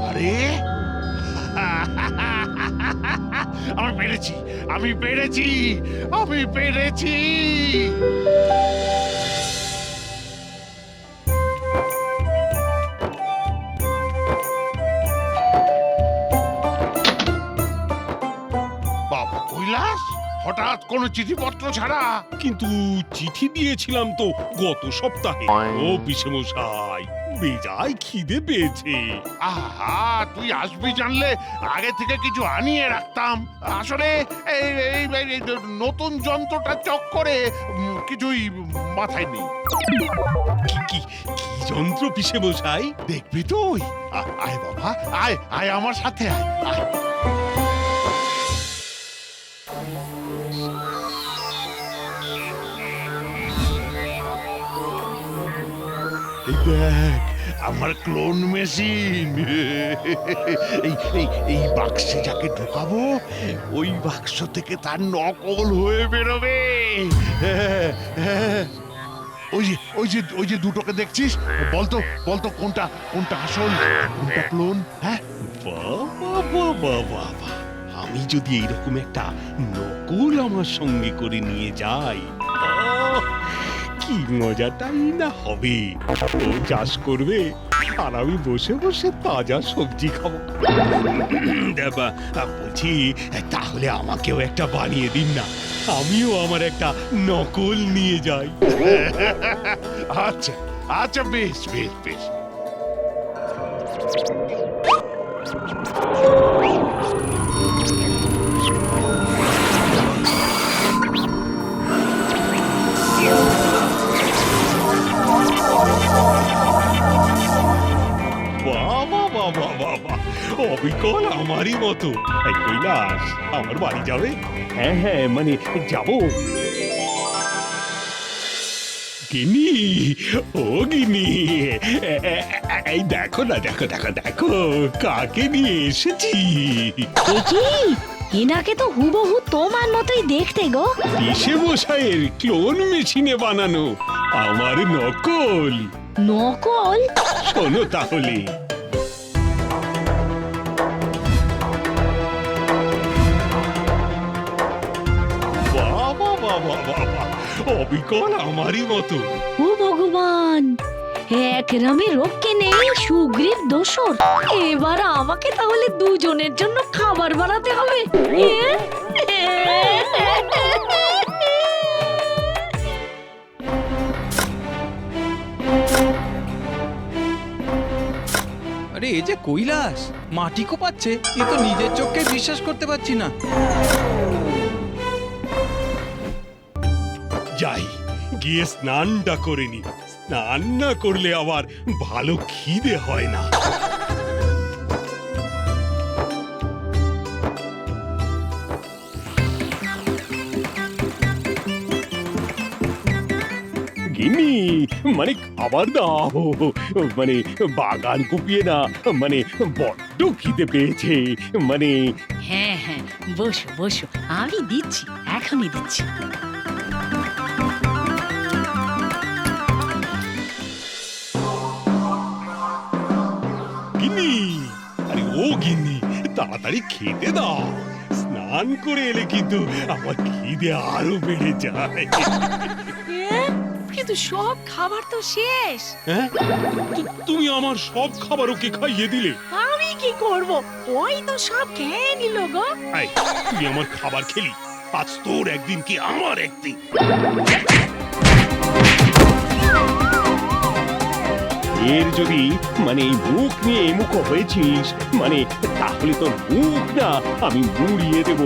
আরে আমি পেরেছি, আমি পেরেছি, আমি পেরেছি। বাবা কৈলাস, হঠাৎ কোনো চিঠিপত্র ছাড়া? কিন্তু চিঠি দিয়েছিলাম তো গত সপ্তাহে। ও পিসেমশাই, বেজায় খিদে পেয়েছে। আহা, তুই আসবি জানলে আগে থেকে কিছু আনিয়ে রাখতাম। আসলে এই এই এই নতুন যন্ত্রটা চক্করে কিছুই মাথায় নেই। কি কি কি যন্ত্র পিসেমশাই? দেখবি তুই? আয় বাবা, আয় আয় আমার সাথে আয়, আয়। এই দেখ আমার ক্লোন মেশিন। এই এই এই বাক্সে যাকে ঢোকাবো ওই বাক্স থেকে তার নকল হয়ে বেরোবে। ওই যে ওই যে ওই যে দুটোকে দেখছিস, বলতো বলতো কোনটা কোনটা আসল কোনটা ক্লোন? হ্যাঁ, বাবা বাবা বাবা, আমি যদি এইরকম একটা নকল আমার সঙ্গে করে নিয়ে যাই, কি মজাটাই না হবে। ও চাষ করবে আর আমি বসে বসে তাজা সবজি খাবো। বলছি, তাহলে আমাকেও একটা বানিয়ে দিন না, আমিও আমার একটা নকল নিয়ে যাই। আচ্ছা আচ্ছা, বেশ বেশ বেশ। বাবা বাবা বাবা, অবিকল আমারই মতো। এই কৈলাস, আমার বাড়ি যাবে? হ্যাঁ হ্যাঁ, মানে যাবো। গিনি, ও গিনি, এই দেখো না, দেখো দেখো দেখো কাকে নিয়ে এসেছি। কি এনাকে তো হুবহু তোমার মতোই দেখতে গো। পিসেমশাইয়ের ক্লোন মেশিনে বানানো আমার নকল। নকল? শোনো তাহলে। বাবা বাবা বাবা, অবিকল আমারই মতো। ও ভগবান, এক রামে রক্ষে নেই সুগ্রীব দোসর। এবার আমাকে তাহলে দুজনের জন্য খাবার বানাতে হবে। আরে এই যে কৈলাস মাটি কোপাচ্ছে, এ তো নিজের চোখকে বিশ্বাস করতে পারছি না। যাই গিয়ে স্নানটা করে নি, স্নান না করলে আবার ভালো খিদে হয় না। গিন্নি, মানে খাবার দাও, মানে বাগান কুপিয়ে না, মানে বড্ড খিদে পেয়েছে, মানে। হ্যাঁ হ্যাঁ, বসো বসো, আমি দিচ্ছি, এখনই দিচ্ছি। গিন্নি, আরে ও গিন্নি, তাড়াতাড়ি খেতে দাও। স্নান করে এলে কিন্তু আমার খিদে আরো বেড়ে যায়। কিন্তু সব খাবার তো শেষ। হ্যাঁ, তুমি আমার সব খাবার ওকে খাইয়ে দিলে। আমি কি করব, ওই তো সব খেয়ে নিল গো। এই, তুই আমার খাবার খেলি, আজ তোর একদিন কি আমার একদিন। এর যদি মানে এই মুখ নিয়ে এমুখো হয়েছিস, মানে তাহলে তোর মুখ না আমি মুড়িয়ে দেব,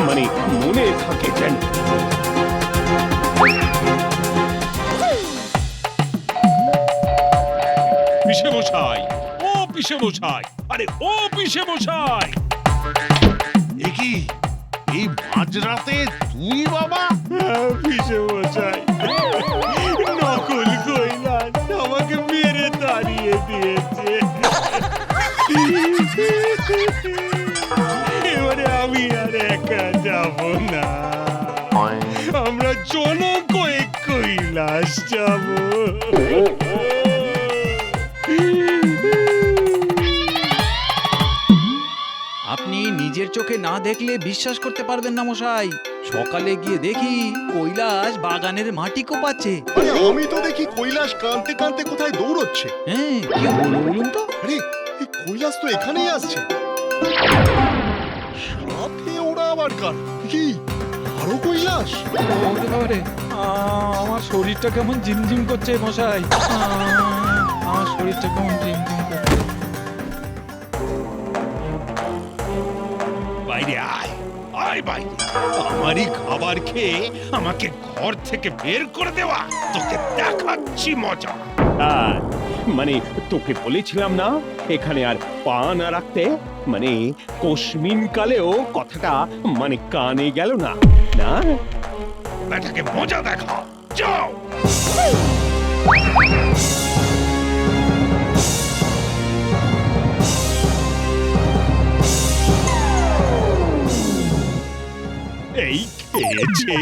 মানে মনে থাকে যেন। পিসে মশাই, ও পিসে মশাই, আরে ও পিসে মশাই। এ কি এই মাঝরাতে তুই বাবা? পিসে মশাই, নকল কৈলাস আমাকে মেরে তাড়িয়ে দিয়েছে। এবারে আমি আর একা যাব না, আমরা জন কয়েক কৈলাস যাব। আপনি নিজের চোখে না দেখলে বিশ্বাস করতে পারবেন না মশাই। সকালে গিয়ে দেখি কৈলাস বাগানের মাটি কোপাচ্ছে। আরে আমি তো দেখি কৈলাস কাঁদতে কাঁদতে কোথায় দৌড়চ্ছে। হ্যাঁ, কি হলো বলুন তো? আরে এই কৈলাস তো এখানেই আসছে। সাথে ওরা আবার কার? কি আরো কৈলাস? বলতে পারে আমার শরীরটা কেমন ঝিমঝিম করছে মশাই। আমার শরীরটা কেমন ঝিমঝিম করছে। বাইরে আয়, আয় বাইরে। আমারই খাবার খেয়ে আমাকে ঘর থেকে বের করে দেওয়া, তোকে দেখাচ্ছি মজা। মানে তোকে বলেছিলাম না এখানে আর পা না রাখতে, মানে কোশমিন কালেও কথাটা মানে কানে গেল না না। বেটাকে মজা দেখা, যাও। এই খেয়েছে,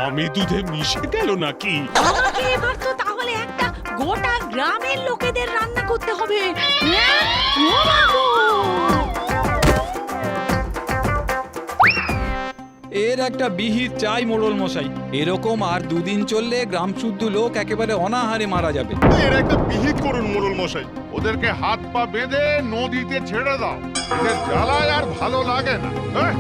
আমি দুধে মিশে গেল নাকি? আমাকে এবার তো তাহলে একটা গোটা গ্রামের লোকেদের রান্না করতে হবে। হ্যাঁ? ও বাবু! এর একটা বিহিত চাই মোড়ল মশাই। এরকম আর দুদিন চললে গ্রাম শুদ্ধ লোক একেবারে অনাহারে মারা যাবে। এর একটা বিহিত করুন মোড়ল মশাই। ওদেরকে হাত পা বেঁধে নদীতে ছেড়ে দাও, এদের জ্বালায় আর ভালো লাগে না। হ্যাঁ,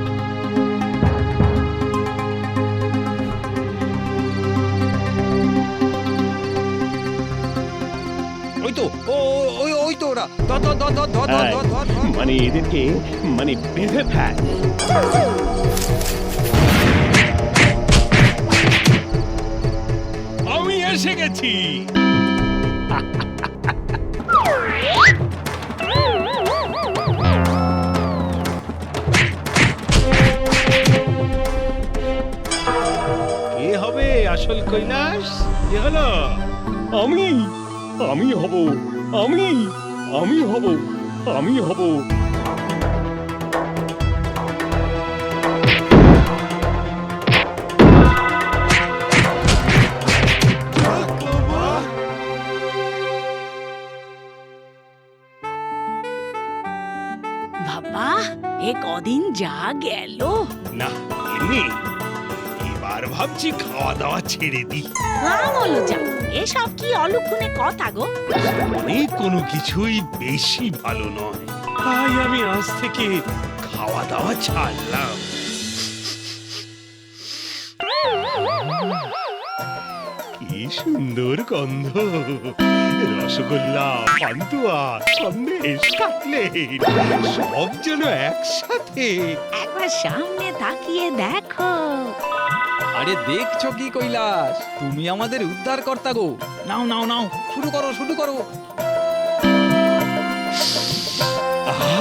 ওই তো ওই তো ওরা। ধর ধর ধর ধর ধর ধর ধর ধর ধর। মানে এদেরকে মানে বেঁধে ফেল। আমি এসে গেছি। কে হবে আসল কৈলাস? কে হলো? আমি আমি হব, আমি আমি হব, আমি হব। বাবা, এ কদিন যা গেল। না, এমনি এবার ভাবছি খাওয়া দাওয়া ছেড়ে দিই। হলো যা, এসব কি অলক্ষণে কথা গো? অনেক কোনো কিছুই বেশি ভালো নয়, তাই আমি আজ থেকে খাওয়া দাওয়া ছাড়লাম। কি সুন্দর গন্ধ, রসগোল্লা, পান্তুয়া, সন্দেশ, কাটলেট সব যেন একসাথে। একবার সামনে তাকিয়ে দেখো। আরে দেখছো কি কৈলাস, তুমি আমাদের উদ্ধার কর্তা গো। নাও নাও নাও, শুরু করো শুরু করো। আহা!